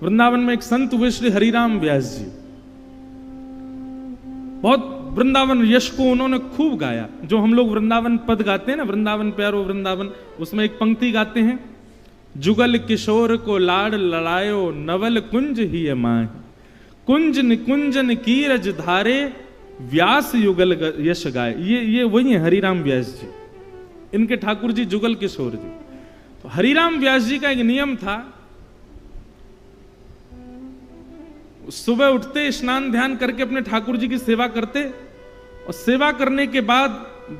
वृंदावन में एक संत हुए श्री हरिराम व्यास जी, बहुत वृंदावन यश को उन्होंने खूब गाया। जो हम लोग वृंदावन पद गाते हैं ना, वृंदावन प्यारो वृंदावन, उसमें एक पंक्ति गाते हैं, जुगल किशोर को लाड लड़ायो नवल कुंज ही माह, कुंज निकुंजन कीरज धारे व्यास युगल यश गाय। ये वही है हरिराम व्यास जी, इनके ठाकुर जी जुगल किशोर जी। तो हरिराम व्यास जी का एक नियम था, सुबह उठते स्नान ध्यान करके अपने ठाकुर जी की सेवा करते, और सेवा करने के बाद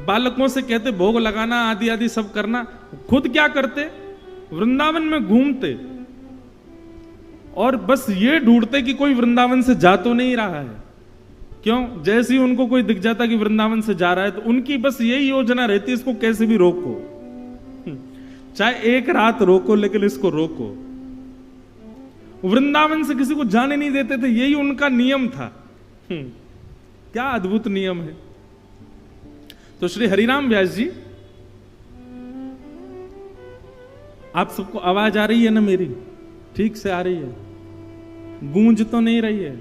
बालकों से कहते भोग लगाना आदि आदि सब करना। खुद क्या करते, वृंदावन में घूमते और बस ये ढूंढते कि कोई वृंदावन से जा तो नहीं रहा है। क्यों? जैसे ही उनको कोई दिख जाता कि वृंदावन से जा रहा है, तो उनकी बस यही योजना रहती, इसको कैसे भी रोको, चाहे एक रात रोको लेकिन इसको रोको। वृंदावन से किसी को जाने नहीं देते थे, यही उनका नियम था। क्या अद्भुत नियम है। तो श्री हरिराम व्यास जी, आप सबको आवाज आ रही है ना मेरी? ठीक से आ रही है? गूंज तो नहीं रही है?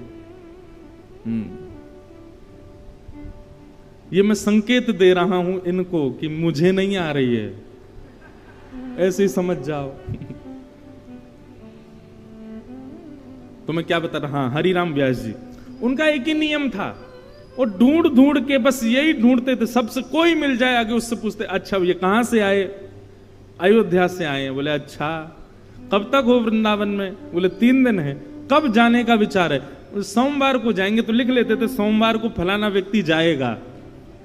ये मैं संकेत दे रहा हूं इनको कि मुझे नहीं आ रही है, ऐसे ही समझ जाओ। तो मैं क्या बता रहा, हाँ, हरिराम व्यास जी, उनका एक ही नियम था, वो ढूंढ ढूंढ के बस यही ढूंढते थे, सबसे कोई मिल जाए आगे उससे पूछते, अच्छा ये कहां से आए? अयोध्या से आए। बोले अच्छा, कब तक हो वृंदावन में? बोले 3 दिन है। कब जाने का विचार है? सोमवार को जाएंगे। तो लिख लेते थे सोमवार को फलाना व्यक्ति जाएगा।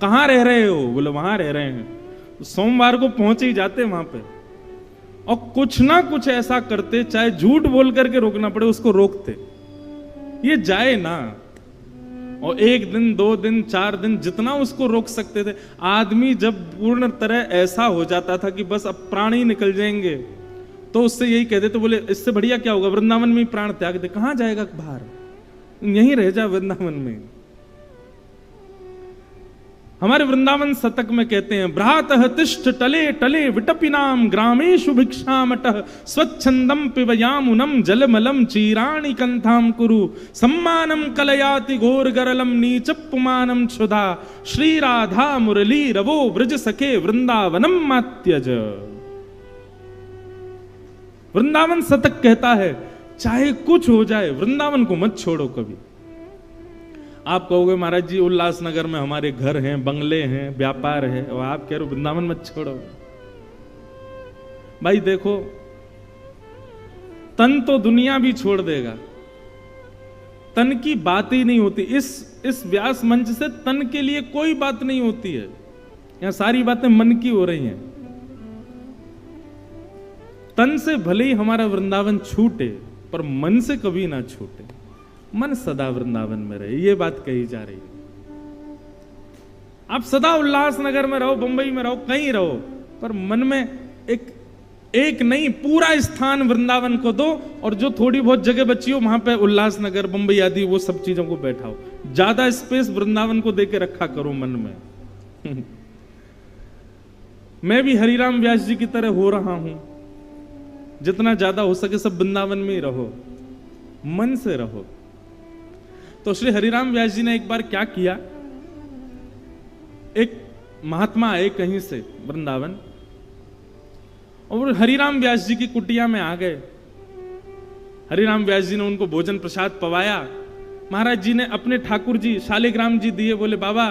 कहां रह रहे हो? बोले वहां रह रहे हैं। तो सोमवार को पहुंचे ही जाते वहां पे, और कुछ ना कुछ ऐसा करते, चाहे झूठ बोल करके रोकना पड़े उसको रोकते, ये जाए ना। और 1 दिन 2 दिन 4 दिन जितना उसको रोक सकते थे। आदमी जब पूर्ण तरह ऐसा हो जाता था कि बस अब प्राण ही निकल जाएंगे, तो उससे यही कह देते, बोले इससे बढ़िया क्या होगा, वृंदावन में ही प्राण त्याग दे। कहां जाएगा बाहर, यहीं रह जा वृंदावन में। हमारे वृंदावन शतक में कहते हैं, भ्रातः तिष्ठ टले टले विटपिनाम ग्रामेषु भिक्षामटः स्वच्छंदम पिबयामुनम जलमलम चीराणि कंथाम कुरु सम्मानम कलयाति घोर गरलम नीचपुमानम क्षुधा श्री राधा मुरली रवो ब्रज सखे वृंदावनम मात्यज। वृंदावन शतक कहता है, चाहे कुछ हो जाए वृंदावन को मत छोड़ो कभी। आप कहोगे महाराज जी उल्लासनगर में हमारे घर हैं, बंगले हैं, व्यापार है, और आप कह रहे हो वृंदावन मत छोड़ो। भाई देखो, तन तो दुनिया भी छोड़ देगा, तन की बात ही नहीं होती। इस व्यास मंच से तन के लिए कोई बात नहीं होती है। यहां सारी बातें मन की हो रही हैं। तन से भले ही हमारा वृंदावन छूटे, पर मन से कभी ना छूटे। मन सदा वृंदावन में रहे, ये बात कही जा रही है। आप सदा उल्लासनगर में रहो, बंबई में रहो, कहीं रहो, पर मन में एक नहीं, पूरा स्थान वृंदावन को दो, और जो थोड़ी बहुत जगह बची हो वहां पे उल्लासनगर, बंबई आदि वो सब चीजों को बैठाओ। ज्यादा स्पेस वृंदावन को देके रखा करो मन में। मैं भी हरिराम व्यास जी की तरह हो रहा हूं। जितना ज्यादा हो सके सब वृंदावन में ही रहो, मन से रहो। तो श्री हरिराम व्यास जी ने एक बार क्या किया, एक महात्मा आए कहीं से वृंदावन, और हरिराम व्यास जी की कुटिया में आ गए। हरिराम व्यास जी ने उनको भोजन प्रसाद पवाया। महाराज जी ने अपने ठाकुर जी शालिग्राम जी दिए, बोले बाबा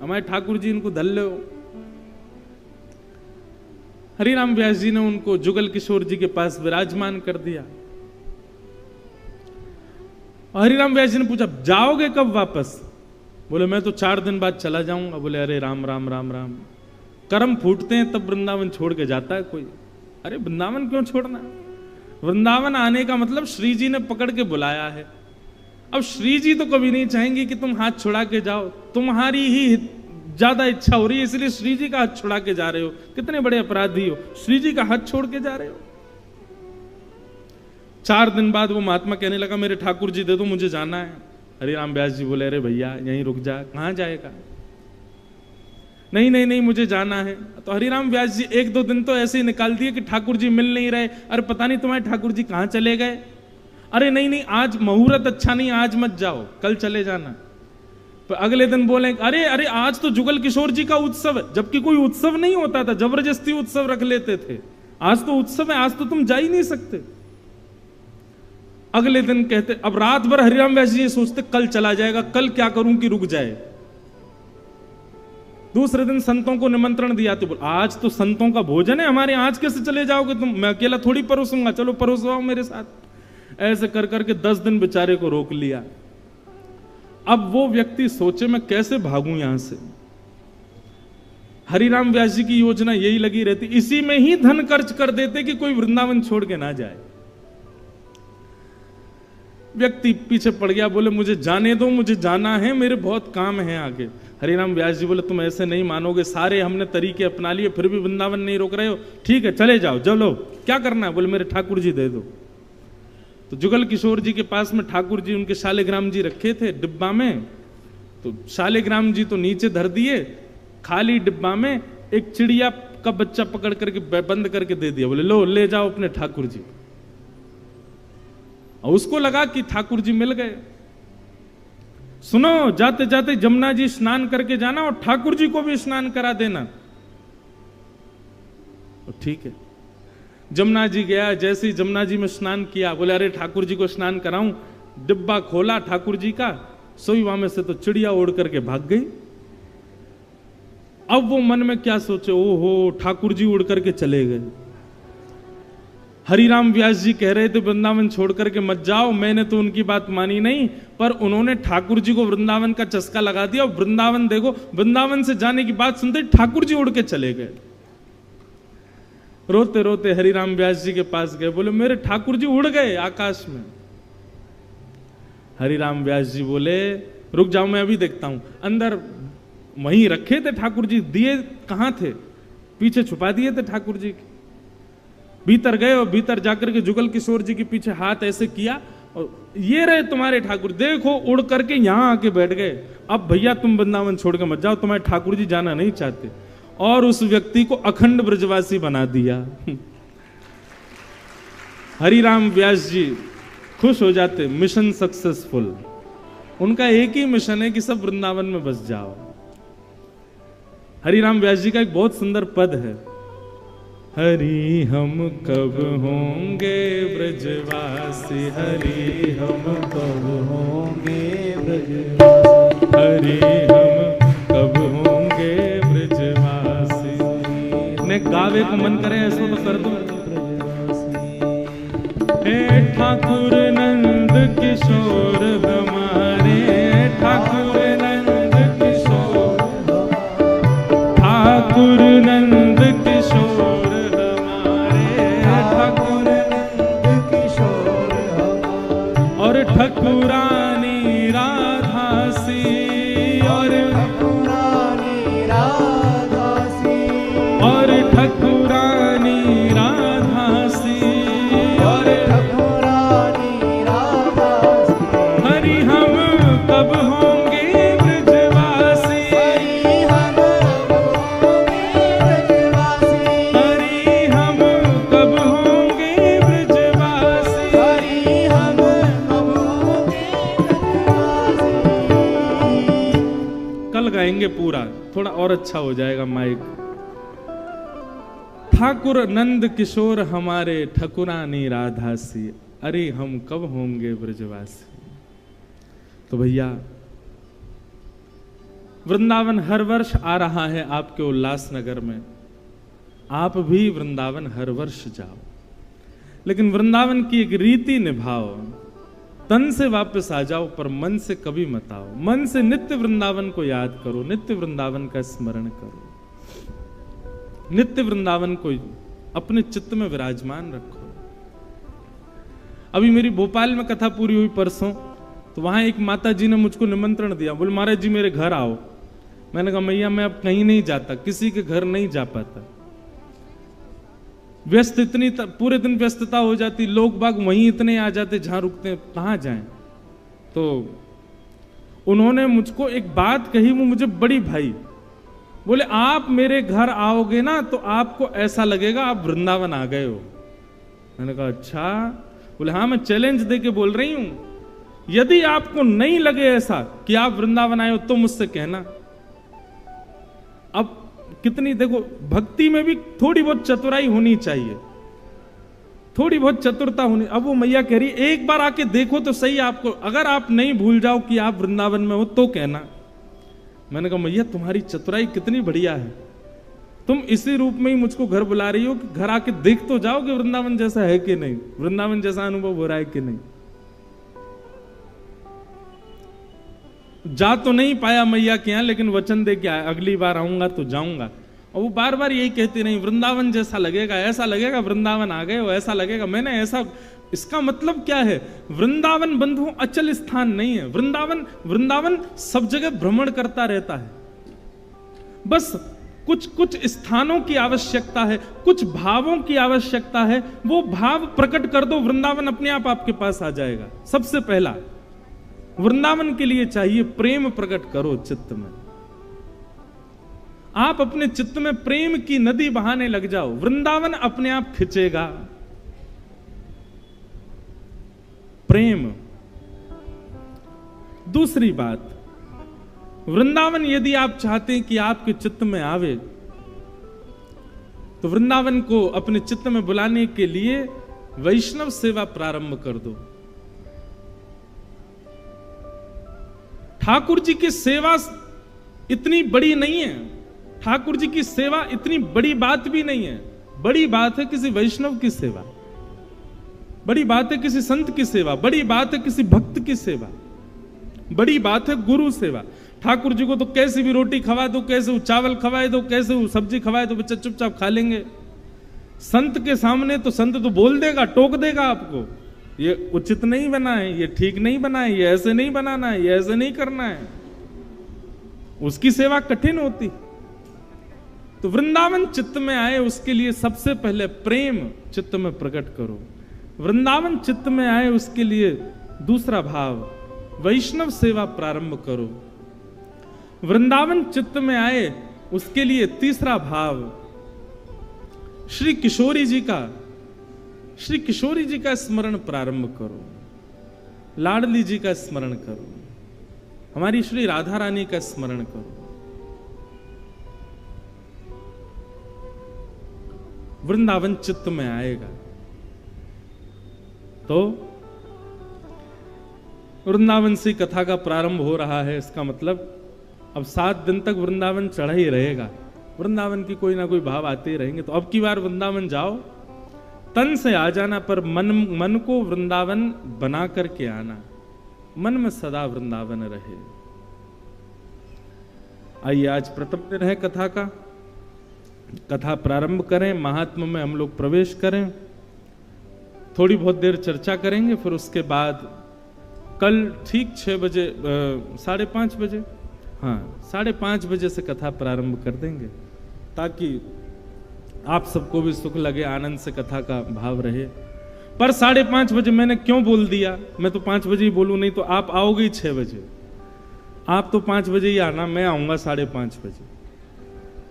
हमारे ठाकुर जी इनको धल लो। हरिराम व्यास जी ने उनको जुगल किशोर जी के पास विराजमान कर दिया। हरिराम व्यास जी ने पूछा जाओगे कब वापस? बोले मैं तो 4 दिन बाद चला जाऊंगा। बोले अरे राम राम राम राम, कर्म फूटते हैं तब वृंदावन छोड़ के जाता है कोई। अरे वृंदावन क्यों छोड़ना? वृंदावन आने का मतलब श्री जी ने पकड़ के बुलाया है। अब श्री जी तो कभी नहीं चाहेंगे कि तुम हाथ छुड़ा के जाओ, तुम्हारी ही ज्यादा इच्छा हो रही है, इसलिए श्री जी का हाथ छुड़ा के जा रहे हो। कितने बड़े अपराधी हो, श्री जी का हाथ छोड़ के जा रहे हो। 4 दिन बाद वो महात्मा कहने लगा मेरे ठाकुर जी दे दो, मुझे जाना है। हरिराम व्यास जी बोले अरे भैया यहीं रुक जा। कहां जाएगा? नहीं नहीं नहीं मुझे जाना है। तो हरिराम व्यास जी 1-2 दिन तो ऐसे ही निकाल दिए कि ठाकुर जी मिल नहीं रहे। अरे पता नहीं तुम्हारे ठाकुर जी कहां चले गए। अरे नहीं नहीं, आज मुहूर्त अच्छा नहीं, आज मत जाओ, कल चले जाना। पर अगले दिन बोले अरे अरे आज तो जुगल किशोर जी का उत्सव है, जबकि कोई उत्सव नहीं होता था, जबरदस्ती उत्सव रख लेते थे। आज तो उत्सव है, आज तो तुम जा ही नहीं सकते। अगले दिन कहते, अब रात भर हरिराम व्यास जी सोचते कल चला जाएगा, कल क्या करूं कि रुक जाए। दूसरे दिन संतों को निमंत्रण दिया, तो बोल आज तो संतों का भोजन है हमारे, आज कैसे चले जाओगे तुम, मैं अकेला थोड़ी परोसूंगा, चलो परोसवाओ मेरे साथ। ऐसे कर करके 10 दिन बेचारे को रोक लिया। अब वो व्यक्ति सोचे मैं कैसे भागूं यहां से। हरिराम व्यास जी की योजना यही लगी रहती, इसी में ही धन खर्च कर देते कि कोई वृंदावन छोड़ के ना जाए। व्यक्ति पीछे पड़ गया, बोले मुझे जाने दो, मुझे जाना है, मेरे बहुत काम है आगे। हरिराम व्यास जी बोले तुम ऐसे नहीं मानोगे, सारे हमने तरीके अपना लिए, फिर भी वृंदावन नहीं रोक रहे हो, ठीक है चले जाओ, चलो क्या करना है। बोले मेरे ठाकुर जी दे दो। तो जुगल किशोर जी के पास में ठाकुर जी उनके शालिग्राम जी रखे थे डिब्बा में, तो शालिग्राम जी तो नीचे धर दिए, खाली डिब्बा में एक चिड़िया का बच्चा पकड़ करके बंद करके दे दिया। बोले लो ले जाओ अपने ठाकुर जी। और उसको लगा कि ठाकुर जी मिल गए। सुनो, जाते जाते जमुना जी स्नान करके जाना और ठाकुर जी को भी स्नान करा देना। तो ठीक है, जमुना जी गया, जैसे ही जमुना जी में स्नान किया, बोले अरे ठाकुर जी को स्नान कराऊं। डिब्बा खोला ठाकुर जी का, सोई वहां में से तो चिड़िया उड़ करके भाग गई। अब वो मन में क्या सोचे, ओहो ठाकुर जी उड़ करके चले गए। हरिराम व्यास जी कह रहे थे वृंदावन छोड़ करके मत जाओ, मैंने तो उनकी बात मानी नहीं, पर उन्होंने ठाकुर जी को वृंदावन का चस्का लगा दिया। और वृंदावन देखो, वृंदावन से जाने की बात सुनते ठाकुर जी उड़ के चले गए। रोते रोते हरिराम व्यास जी के पास गए, बोले मेरे ठाकुर जी उड़ गए आकाश में। हरिराम व्यास जी बोले रुक जाओ, मैं अभी देखता हूं। अंदर वहीं रखे थे ठाकुर जी, दिए कहां थे, पीछे छुपा दिए थे ठाकुर जी के। भीतर गए और भीतर जाकर के जुगल किशोर जी के पीछे हाथ ऐसे किया और ये रहे तुम्हारे ठाकुर, देखो उड़ करके यहां आके बैठ गए। अब भैया तुम वृंदावन छोड़ के मत जाओ, तुम्हारे ठाकुर जी जाना नहीं चाहते। और उस व्यक्ति को अखंड ब्रजवासी बना दिया। हरिराम व्यास जी खुश हो जाते, मिशन सक्सेसफुल। उनका एक ही मिशन है कि सब वृंदावन में बस जाओ। हरिराम व्यास जी का एक बहुत सुंदर पद है, हरि हम कब होंगे ब्रजवासी, हरि हम कब होंगे ब्रजवासी, हरि हम कब होंगे ब्रजवासी। ने गावे को मन करे ऐसा तो कर दो। हे ठाकुर नंद किशोर हमारे, ठाकुर नंद किशोर, ठाकुर नंद किशोर और ठकुरानी राधासी, और ठकुरानी राधासी, और ठकुरानी राधासी, और ठकुरानी राधासी। हरि हम कब होंगे ब्रजवासी, हरि हम कब होंगे ब्रजवासी, हरि हम कब होंगे ब्रजवासी, हरि हम कल गाएंगे पूरा, थोड़ा और अच्छा हो जाएगा माइक। ठाकुर नंद किशोर हमारे, ठकुरानी राधासी, अरे हम कब होंगे ब्रजवासी। तो भैया वृंदावन हर वर्ष आ रहा है आपके उल्लासनगर में, आप भी वृंदावन हर वर्ष जाओ, लेकिन वृंदावन की एक रीति निभाओ। तन से वापस आ जाओ पर मन से कभी मत आओ। मन से नित्य वृंदावन को याद करो, नित्य वृंदावन का स्मरण करो, नित्य वृंदावन को अपने चित्त में विराजमान रखो। अभी मेरी भोपाल में कथा पूरी हुई परसों, तो वहां एक माता जी ने मुझको निमंत्रण दिया, बोले महाराज जी मेरे घर आओ। मैंने कहा मैया मैं अब कहीं नहीं जाता, किसी के घर नहीं जा पाता, व्यस्त इतनी पूरे दिन व्यस्तता हो जाती, लोग बाग वहीं इतने आ जाते जहां रुकते हैं, कहां जाएं। तो उन्होंने मुझको एक बात कही, वो मुझे बड़ी भाई। बोले आप मेरे घर आओगे ना तो आपको ऐसा लगेगा आप वृंदावन आ गए हो। मैंने कहा अच्छा। बोले हाँ, मैं चैलेंज दे के बोल रही हूं, यदि आपको नहीं लगे ऐसा कि आप वृंदावन आए हो तो मुझसे कहना। अब कितनी, देखो भक्ति में भी थोड़ी बहुत चतुराई होनी चाहिए, थोड़ी बहुत चतुरता होनी। अब वो मैया कह रही एक बार आके देखो तो सही आपको, अगर आप नहीं भूल जाओ कि आप वृंदावन में हो तो कहना। मैंने कहा मैया तुम्हारी चतुराई कितनी बढ़िया है, तुम इसी रूप में ही मुझको घर बुला रही हो कि घर आके देख तो जाओ कि वृंदावन जैसा है कि नहीं, वृंदावन जैसा अनुभव हो रहा है कि नहीं। जा तो नहीं पाया मैया के यहां, लेकिन वचन दे के आया अगली बार आऊंगा तो जाऊंगा। और वो बार बार यही कहती नहीं, वृंदावन जैसा लगेगा, ऐसा लगेगा वृंदावन आ गए हो, ऐसा लगेगा। मैंने ऐसा, इसका मतलब क्या है, वृंदावन बंधुओं अचल स्थान नहीं है। वृंदावन सब जगह भ्रमण करता रहता है। बस कुछ कुछ स्थानों की आवश्यकता है, कुछ भावों की आवश्यकता है, वो भाव प्रकट कर दो, वृंदावन अपने आप आपके पास आ जाएगा। सबसे पहला वृंदावन के लिए चाहिए प्रेम प्रकट करो चित्त में। आप अपने चित्त में प्रेम की नदी बहाने लग जाओ, वृंदावन अपने आप खिंचेगा। प्रेम। दूसरी बात, वृंदावन यदि आप चाहते हैं कि आपके चित्त में आवे, तो वृंदावन को अपने चित्त में बुलाने के लिए वैष्णव सेवा प्रारंभ कर दो। ठाकुर जी की सेवा इतनी बड़ी नहीं है, ठाकुर जी की सेवा इतनी बड़ी बात भी नहीं है। बड़ी बात है किसी वैष्णव की सेवा, बड़ी बात है किसी संत की सेवा, बड़ी बात है किसी भक्त की सेवा, बड़ी बात है गुरु सेवा। ठाकुर जी को तो कैसी भी रोटी खवा दो, कैसे वो चावल खवाए दो, कैसे वो सब्जी खवाए दो, बच्चा चुपचाप खा लेंगे। संत के सामने तो संत तो बोल देगा, टोक देगा आपको, ये उचित नहीं बना है, ये ठीक नहीं बना है, ये ऐसे नहीं बनाना है, ये ऐसे नहीं करना है। उसकी सेवा कठिन होती। तो वृंदावन चित्त में आए उसके लिए सबसे पहले प्रेम चित्त में प्रकट करो। वृंदावन चित्त में आए उसके लिए दूसरा भाव वैष्णव सेवा प्रारंभ करो। वृंदावन चित्त में आए उसके लिए तीसरा भाव श्री किशोरी जी का स्मरण प्रारंभ करो, लाडली जी का स्मरण करो, हमारी श्री राधा रानी का स्मरण करो। वृंदावन चित्त में आएगा तो वृंदावन से कथा का प्रारंभ हो रहा है, इसका मतलब अब 7 दिन तक वृंदावन चढ़ा ही रहेगा। वृंदावन की कोई ना कोई भाव आते ही रहेंगे। तो अब की बार वृंदावन जाओ, तन से आ जाना, पर मन को वृंदावन बना करके आना, मन में सदा वृंदावन रहे। आइए आज प्रथम दिन है कथा का, कथा प्रारंभ करें, महात्मा में हम लोग प्रवेश करें, थोड़ी बहुत देर चर्चा करेंगे, फिर उसके बाद कल ठीक 6 बजे 5:30 बजे, हाँ 5:30 बजे से कथा प्रारंभ कर देंगे, ताकि आप सबको भी सुख लगे, आनंद से कथा का भाव रहे। पर 5:30 बजे मैंने क्यों बोल दिया, मैं तो 5 बजे ही बोलूं, नहीं तो आप आओगे ही 6 बजे। आप तो 5 बजे ही आना, मैं आऊंगा 5:30 बजे।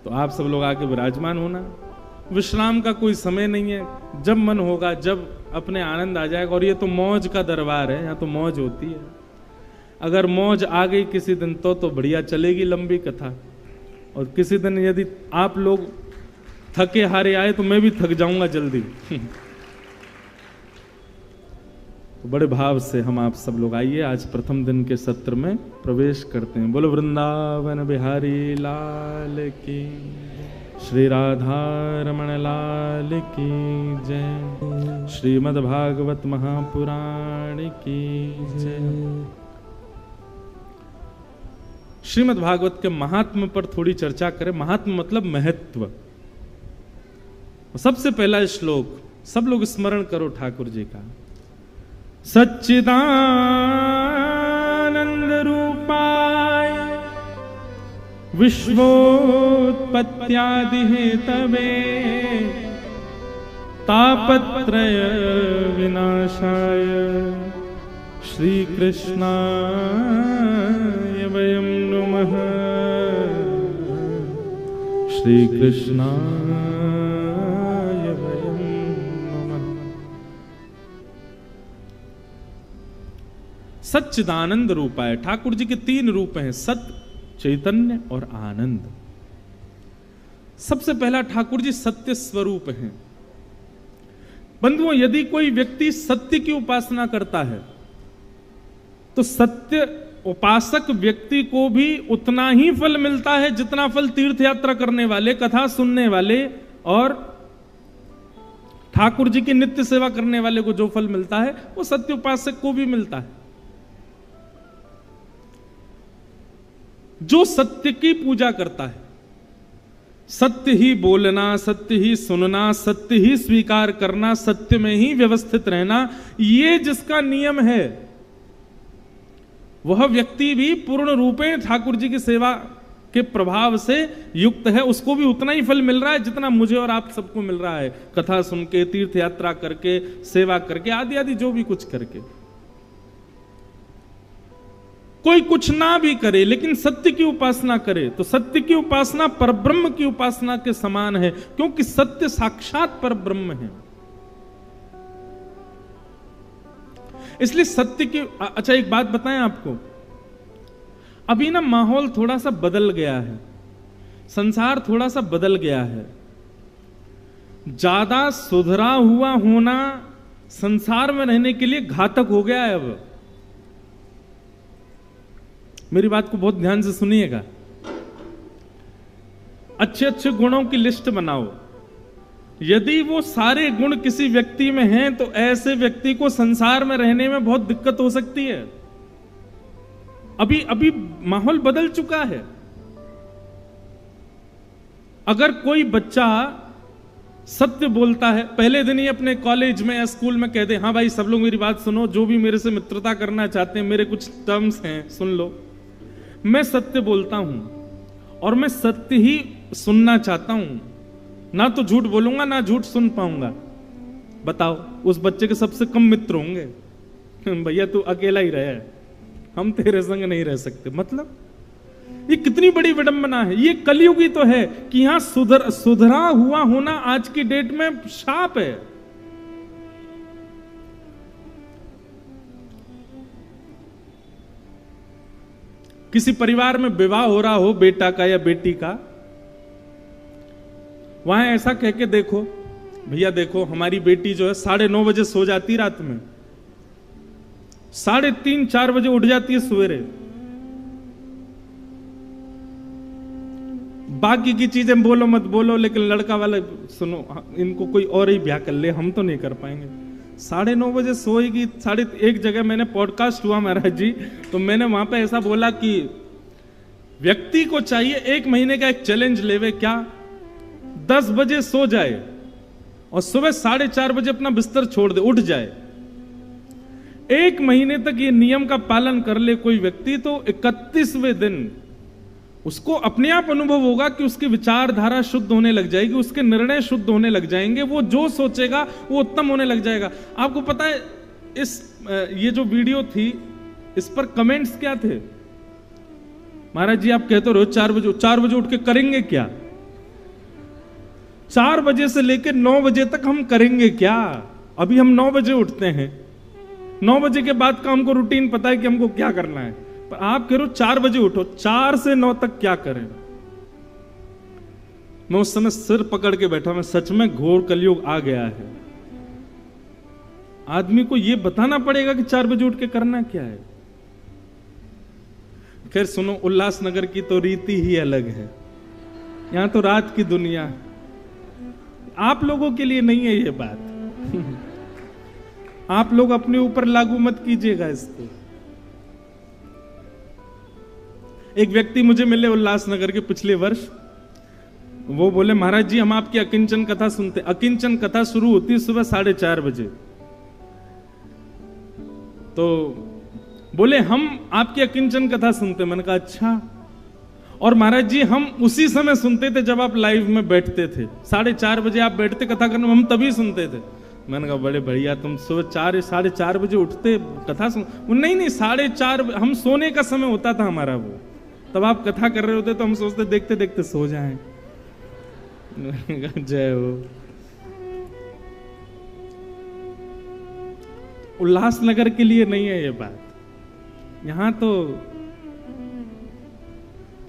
तो आप सब लोग आके विराजमान होना। विश्राम का कोई समय नहीं है, जब मन होगा, जब अपने आनंद आ जाएगा। और ये तो मौज का दरबार है, यहाँ तो मौज होती है। अगर मौज आ गई किसी दिन तो बढ़िया चलेगी लंबी कथा। और किसी दिन यदि आप लोग थके हारे आए तो मैं भी थक जाऊंगा जल्दी। तो बड़े भाव से हम आप सब लोग आइए, आज प्रथम दिन के सत्र में प्रवेश करते हैं। बोलो वृंदावन बिहारी लाल की, श्री राधा रमण लाल की जय, श्रीमद् भागवत महापुराण की जय। श्रीमद् भागवत के महात्म पर थोड़ी चर्चा करें। महात्म मतलब महत्व। सबसे पहला श्लोक सब लोग स्मरण करो ठाकुर जी का। सच्चिदानंद रूपाय विश्वोत्पत्त्यादि हेतवे तापत्रय विनाशाय श्री कृष्णाय वयं नमः। श्री कृष्णाय वयं नमः। सच्चिदानंद रूपाय। ठाकुर जी के 3 रूप हैं, सत्य, चैतन्य और आनंद। सबसे पहला ठाकुर जी सत्य स्वरूप हैं। बंधुओं, यदि कोई व्यक्ति सत्य की उपासना करता है तो सत्य उपासक व्यक्ति को भी उतना ही फल मिलता है जितना फल तीर्थ यात्रा करने वाले, कथा सुनने वाले और ठाकुर जी की नित्य सेवा करने वाले को जो फल मिलता है वो सत्य उपासक को भी मिलता है। जो सत्य की पूजा करता है, सत्य ही बोलना, सत्य ही सुनना, सत्य ही स्वीकार करना, सत्य में ही व्यवस्थित रहना, ये जिसका नियम है वह व्यक्ति भी पूर्ण रूपेण ठाकुर जी की सेवा के प्रभाव से युक्त है। उसको भी उतना ही फल मिल रहा है जितना मुझे और आप सबको मिल रहा है, कथा सुन के, तीर्थ यात्रा करके, सेवा करके, आदि आदि जो भी कुछ करके। कोई कुछ ना भी करे लेकिन सत्य की उपासना करे तो सत्य की उपासना परब्रह्म की उपासना के समान है, क्योंकि सत्य साक्षात परब्रह्म है। इसलिए सत्य की अच्छा एक बात बताएं आपको, अभी ना माहौल थोड़ा सा बदल गया है, संसार थोड़ा सा बदल गया है। ज्यादा सुधरा हुआ होना संसार में रहने के लिए घातक हो गया है। अब मेरी बात को बहुत ध्यान से सुनिएगा। अच्छे अच्छे गुणों की लिस्ट बनाओ, यदि वो सारे गुण किसी व्यक्ति में हैं तो ऐसे व्यक्ति को संसार में रहने में बहुत दिक्कत हो सकती है। अभी अभी माहौल बदल चुका है। अगर कोई बच्चा सत्य बोलता है, पहले दिन ही अपने कॉलेज में या स्कूल में कह दे, हाँ भाई सब लोग मेरी बात सुनो, जो भी मेरे से मित्रता करना चाहते हैं, मेरे कुछ टर्म्स हैं सुन लो, मैं सत्य बोलता हूं और मैं सत्य ही सुनना चाहता हूं, ना तो झूठ बोलूंगा ना झूठ सुन पाऊंगा। बताओ, उस बच्चे के सबसे कम मित्र होंगे। भैया तू अकेला ही रहे, हम तेरे संग नहीं रह सकते। मतलब ये कितनी बड़ी विडंबना है। ये कलयुग ही तो है कि यहां सुधरा हुआ होना आज की डेट में शाप है। किसी परिवार में विवाह हो रहा हो बेटा का या बेटी का, वहां ऐसा कह के देखो, भैया देखो हमारी बेटी जो है 9:30 बजे सो जाती रात में, 3:30-4 बजे उठ जाती है सवेरे। बाकी की चीजें बोलो मत बोलो, लेकिन लड़का वाले सुनो, इनको कोई और ही ब्याह कर ले, हम तो नहीं कर पाएंगे। 9:30 बजे सोएगी। एक जगह मैंने पॉडकास्ट हुआ महाराज जी, तो मैंने वहां पे ऐसा बोला कि व्यक्ति को चाहिए 1 महीने का एक चैलेंज लेवे, क्या 10 बजे सो जाए और सुबह 4:30 बजे अपना बिस्तर छोड़ दे, उठ जाए। 1 महीने तक ये नियम का पालन कर ले कोई व्यक्ति, तो 31वें दिन उसको अपने आप अनुभव होगा कि उसकी विचारधारा शुद्ध होने लग जाएगी, उसके निर्णय शुद्ध होने लग जाएंगे, वो जो सोचेगा वो उत्तम होने लग जाएगा। आपको पता है ये जो वीडियो थी इस पर कमेंट्स क्या थे? महाराज जी आप कहते रहो 4 बजे उठ के करेंगे क्या? 4 बजे से लेकर 9 बजे तक हम करेंगे क्या? अभी हम 9 बजे उठते हैं, 9 बजे के बाद का हमको रूटीन पता है कि हमको क्या करना है, पर आप कह रहे हो 4 बजे उठो, 4 से 9 तक क्या करें? मैं उस समय सिर पकड़ के बैठा, मैं सच में घोर कलयुग आ गया है। आदमी को यह बताना पड़ेगा कि 4 बजे उठ के करना क्या है। खैर सुनो, उल्लासनगर की तो रीति ही अलग है, यहां तो रात की दुनिया। आप लोगों के लिए नहीं है ये बात। आप लोग अपने ऊपर लागू मत कीजिएगा इसको। एक व्यक्ति मुझे मिले उल्लासनगर के पिछले वर्ष, वो बोले महाराज जी हम आपकी अकिंचन कथा सुनते। अकिंचन कथा शुरू होती है सुबह 4:30 बजे, तो बोले हम आपकी अकिंचन कथा सुनते। मैंने कहा अच्छा, और महाराज जी हम उसी समय सुनते थे जब आप लाइव में बैठते थे, 4:30 बजे आप बैठते कथा करने, हम तभी सुनते थे। मैंने कहा बड़े बढ़िया, तुम सुबह 4:30 बजे उठते कथा सुन। नहीं 4:30 हम सोने का समय होता था हमारा, वो तब आप कथा कर रहे होते तो हम सोचते देखते देखते सो जाएं। जय हो। उल्लासनगर के लिए नहीं है ये बात, यहां तो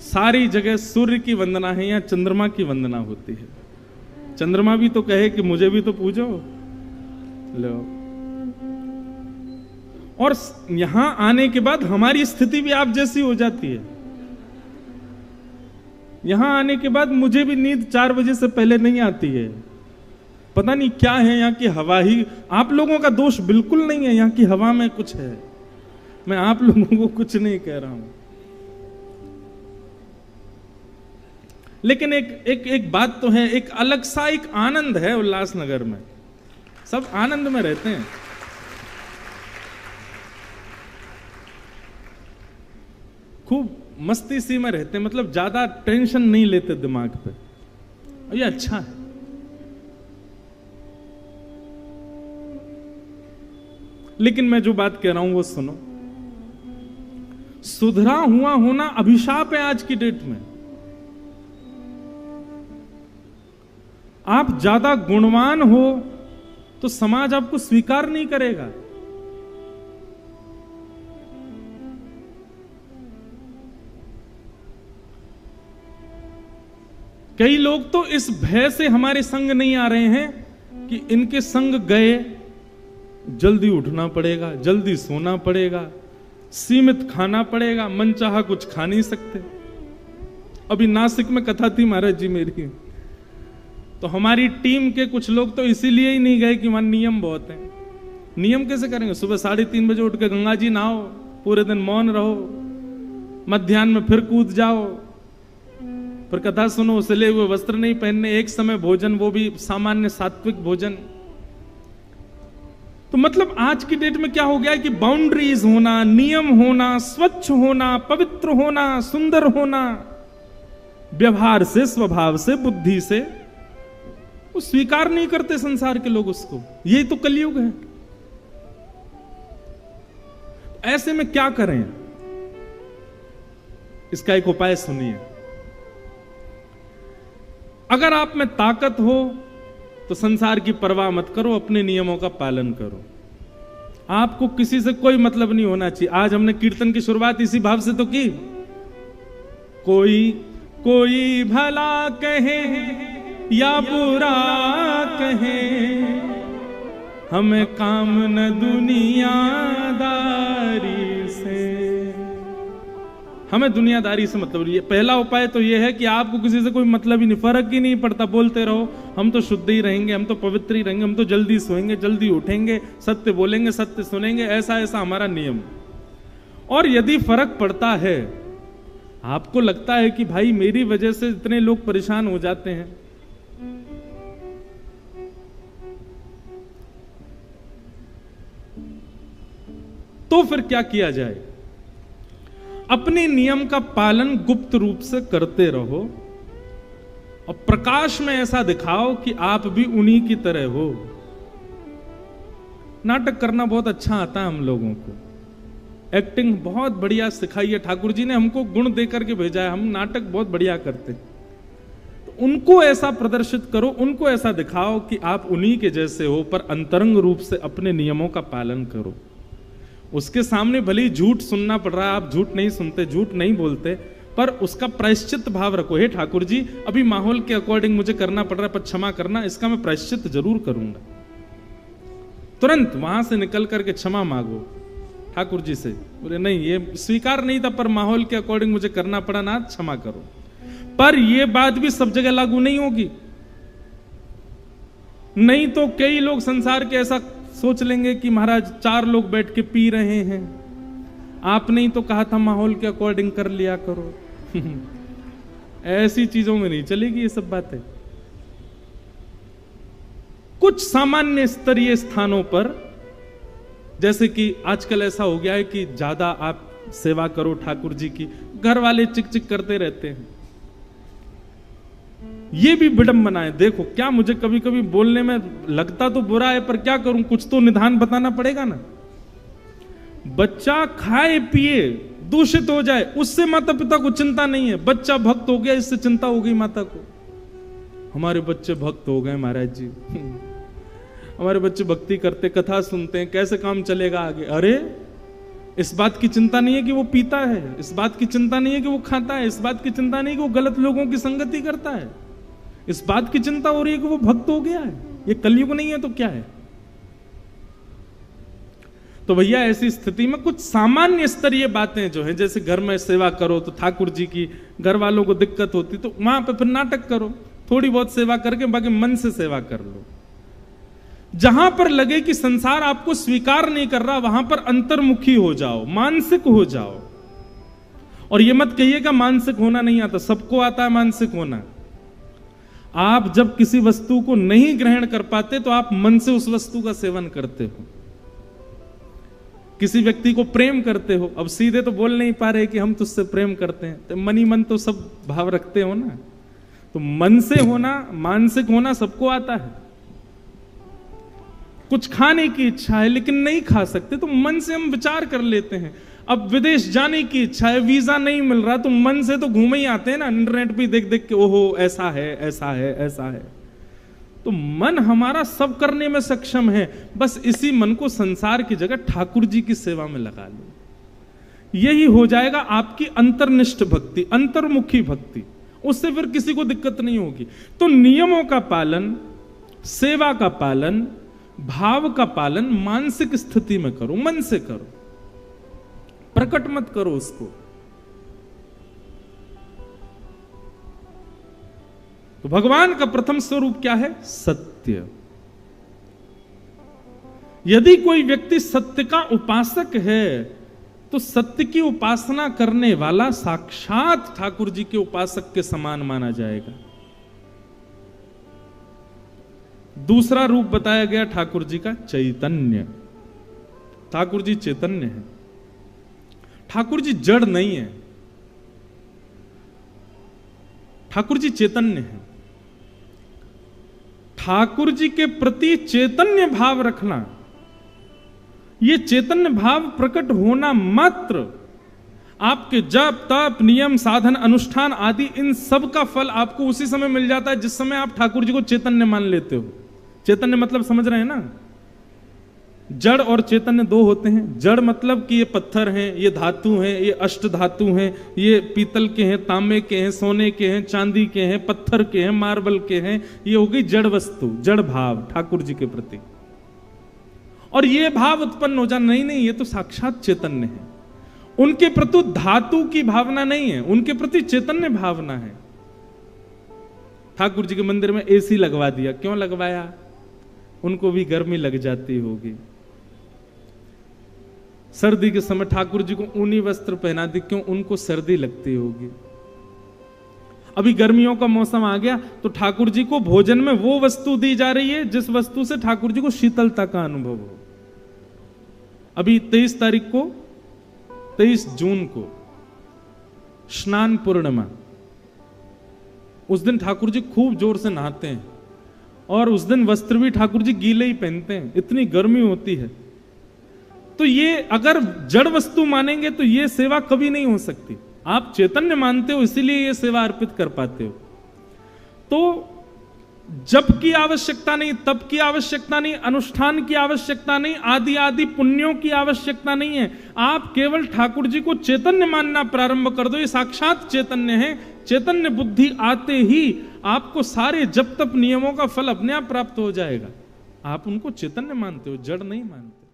सारी जगह सूर्य की वंदना है या चंद्रमा की वंदना होती है। चंद्रमा भी तो कहे कि मुझे भी तो पूजो। लो, और यहां आने के बाद हमारी स्थिति भी आप जैसी हो जाती है। यहां आने के बाद मुझे भी नींद 4 बजे से पहले नहीं आती है। पता नहीं क्या है, यहां की हवा ही। आप लोगों का दोष बिल्कुल नहीं है, यहां की हवा में कुछ है। मैं आप लोगों को कुछ नहीं कह रहा हूं, लेकिन एक बात तो है, एक अलग सा एक आनंद है उल्लासनगर में। सब आनंद में रहते हैं। खूब मस्ती सी में रहते हैं, मतलब ज्यादा टेंशन नहीं लेते दिमाग पे, और ये अच्छा है। लेकिन मैं जो बात कह रहा हूं वो सुनो। सुधरा हुआ होना अभिशाप है आज की डेट में। आप ज्यादा गुणवान हो तो समाज आपको स्वीकार नहीं करेगा। कई लोग तो इस भय से हमारे संग नहीं आ रहे हैं कि इनके संग गए जल्दी उठना पड़ेगा, जल्दी सोना पड़ेगा, सीमित खाना पड़ेगा, मनचाहा कुछ खा नहीं सकते। अभी नासिक में कथा थी महाराज जी मेरी, तो हमारी टीम के कुछ लोग तो इसीलिए ही नहीं गए कि वहां नियम बहुत हैं। नियम कैसे करेंगे? सुबह 3:30 बजे उठ के गंगा जी नहाओ, पूरे दिन मौन रहो, मध्याह्न में फिर कूद जाओ, फिर कथा सुनो, सिले हुए वस्त्र नहीं पहनने, एक समय भोजन, वो भी सामान्य सात्विक भोजन। तो मतलब आज की डेट में क्या हो गया है कि बाउंड्रीज होना, नियम होना, स्वच्छ होना, पवित्र होना, सुंदर होना, व्यवहार से, स्वभाव से, बुद्धि से, वो स्वीकार नहीं करते संसार के लोग उसको। यही तो कलयुग है। ऐसे में क्या करें? इसका एक उपाय सुनिए। अगर आप में ताकत हो तो संसार की परवाह मत करो, अपने नियमों का पालन करो। आपको किसी से कोई मतलब नहीं होना चाहिए। आज हमने कीर्तन की शुरुआत इसी भाव से तो की। कोई भला कहे या बुरा कहे, हमें काम न दुनियादारी से। हमें दुनियादारी से मतलब नहीं। पहला उपाय तो यह है कि आपको किसी से कोई मतलब ही नहीं, फर्क ही नहीं पड़ता, बोलते रहो, हम तो शुद्ध ही रहेंगे, हम तो पवित्र ही रहेंगे, हम तो जल्दी सोएंगे, जल्दी उठेंगे, सत्य बोलेंगे, सत्य सुनेंगे, ऐसा ऐसा हमारा नियम। और यदि फर्क पड़ता है, आपको लगता है कि भाई मेरी वजह से इतने लोग परेशान हो जाते हैं, तो फिर क्या किया जाए? अपने नियम का पालन गुप्त रूप से करते रहो और प्रकाश में ऐसा दिखाओ कि आप भी उन्हीं की तरह हो। नाटक करना बहुत अच्छा आता है हम लोगों को, एक्टिंग बहुत बढ़िया सिखाई है। ठाकुर जी ने हमको गुण देकर के भेजा है, हम नाटक बहुत बढ़िया करते हैं। तो उनको ऐसा प्रदर्शित करो, उनको ऐसा दिखाओ कि आप उन्हीं के जैसे हो, पर अंतरंग रूप से अपने नियमों का पालन करो। उसके सामने भले ही झूठ सुनना पड़ रहा है, आप झूठ नहीं सुनते, झूठ नहीं बोलते, पर उसका प्रायश्चित भाव रखो। हे ठाकुर जी, अभी माहौल के अकॉर्डिंग मुझे करना पड़ रहा है, पर क्षमा करना, इसका मैं प्रायश्चित जरूर करूंगा। तुरंत वहां से निकल करके क्षमा मांगो ठाकुर जी से। बोले नहीं, ये स्वीकार नहीं था, पर माहौल के अकॉर्डिंग मुझे करना पड़ा ना, क्षमा करो। पर यह बात भी सब जगह लागू नहीं होगी। नहीं तो कई लोग संसार के ऐसा सोच लेंगे कि महाराज 4 लोग बैठ के पी रहे हैं, आपने ही तो कहा था माहौल के अकॉर्डिंग कर लिया करो। ऐसी चीजों में नहीं चलेगी ये सब बातें। कुछ सामान्य स्तरीय स्थानों पर, जैसे कि आजकल ऐसा हो गया है कि ज्यादा आप सेवा करो ठाकुर जी की, घर वाले चिक चिक करते रहते हैं, ये भी विडंबना है। देखो, क्या मुझे कभी कभी बोलने में लगता तो बुरा है, पर क्या करूं, कुछ तो निदान बताना पड़ेगा ना। बच्चा खाए पिए दूषित हो जाए, उससे माता पिता को चिंता नहीं है। बच्चा भक्त हो गया, इससे चिंता हो गई माता को। हमारे बच्चे भक्त हो गए महाराज जी, हमारे बच्चे भक्ति करते, कथा सुनते हैं, कैसे काम चलेगा आगे। अरे इस बात की चिंता नहीं है कि वो पीता है, इस बात की चिंता नहीं है कि वो खाता है, इस बात की चिंता नहीं है कि वो गलत लोगों की संगति करता है, इस बात की चिंता हो रही है कि वो भक्त हो गया है। ये कलयुग नहीं है तो क्या है? तो भैया ऐसी स्थिति में कुछ सामान्य स्तरीय बातें जो है, जैसे घर में सेवा करो तो ठाकुर जी की घर वालों को दिक्कत होती तो वहां पे फिर नाटक करो, थोड़ी बहुत सेवा करके बाकी मन से सेवा कर लो। जहां पर लगे कि संसार आपको स्वीकार नहीं कर रहा, वहां पर अंतर्मुखी हो जाओ, मानसिक हो जाओ। और ये मत कहिएगा मानसिक होना नहीं आता, सबको आता है मानसिक होना। आप जब किसी वस्तु को नहीं ग्रहण कर पाते तो आप मन से उस वस्तु का सेवन करते हो। किसी व्यक्ति को प्रेम करते हो, अब सीधे तो बोल नहीं पा रहे कि हम तुझसे प्रेम करते हैं, तो मन ही मन तो सब भाव रखते हो ना। तो मन से होना, मानसिक होना सबको आता है। कुछ खाने की इच्छा है लेकिन नहीं खा सकते तो मन से हम विचार कर लेते हैं। अब विदेश जाने की इच्छा है, वीजा नहीं मिल रहा तो मन से तो घूमे ही आते हैं ना, इंटरनेट पे देख देख के, ओहो ऐसा है ऐसा है ऐसा है। तो मन हमारा सब करने में सक्षम है, बस इसी मन को संसार की जगह ठाकुर जी की सेवा में लगा लो। यही हो जाएगा आपकी अंतर्निष्ठ भक्ति, अंतर्मुखी भक्ति। उससे फिर किसी को दिक्कत नहीं होगी। तो नियमों का पालन, सेवा का पालन, भाव का पालन मानसिक स्थिति में करो, मन से करो, प्रकट मत करो उसको। तो भगवान का प्रथम स्वरूप क्या है? सत्य। यदि कोई व्यक्ति सत्य का उपासक है तो सत्य की उपासना करने वाला साक्षात ठाकुर जी के उपासक के समान माना जाएगा। दूसरा रूप बताया गया ठाकुर जी का चैतन्य। ठाकुर जी चैतन्य है, ठाकुर जी जड़ नहीं है, ठाकुर जी चैतन्य है। ठाकुर जी के प्रति चैतन्य भाव रखना, यह चैतन्य भाव प्रकट होना मात्र आपके जप तप नियम साधन अनुष्ठान आदि इन सब का फल आपको उसी समय मिल जाता है जिस समय आप ठाकुर जी को चैतन्य मान लेते हो। चैतन्य मतलब समझ रहे हैं ना? जड़ और चैतन्य दो होते हैं। जड़ मतलब कि ये पत्थर हैं, ये धातु हैं, ये अष्ट धातु हैं, ये पीतल के हैं, तांबे के हैं, सोने के हैं, चांदी के हैं, पत्थर के हैं, मार्बल के हैं। ये हो गई जड़ वस्तु, जड़ भाव ठाकुर जी के प्रति। और ये भाव उत्पन्न हो जाए, नहीं नहीं ये तो साक्षात चैतन्य है। उनके प्रति धातु की भावना नहीं है, उनके प्रति चैतन्य भावना है। ठाकुर जी के मंदिर में एसी लगवा दिया, क्यों लगवाया? उनको भी गर्मी लग जाती होगी। सर्दी के समय ठाकुर जी को ऊनी वस्त्र पहना दी, क्यों? उनको सर्दी लगती होगी। अभी गर्मियों का मौसम आ गया तो ठाकुर जी को भोजन में वो वस्तु दी जा रही है जिस वस्तु से ठाकुर जी को शीतलता का अनुभव हो। अभी 23 तारीख को, 23 जून को स्नान पूर्णिमा, उस दिन ठाकुर जी खूब जोर से नहाते हैं और उस दिन वस्त्र भी ठाकुर जी गीले ही पहनते हैं, इतनी गर्मी होती है। तो ये अगर जड़ वस्तु मानेंगे तो ये सेवा कभी नहीं हो सकती। आप चैतन्य मानते हो इसीलिए ये सेवा अर्पित कर पाते हो। तो जप की आवश्यकता नहीं, तप की आवश्यकता नहीं, अनुष्ठान की आवश्यकता नहीं, आदि आदि पुण्यों की आवश्यकता नहीं है। आप केवल ठाकुर जी को चैतन्य मानना प्रारंभ कर दो। ये साक्षात चैतन्य है। चैतन्य बुद्धि आते ही आपको सारे जप तप नियमों का फल अपने आप प्राप्त हो जाएगा। आप उनको चैतन्य मानते हो, जड़ नहीं मानते।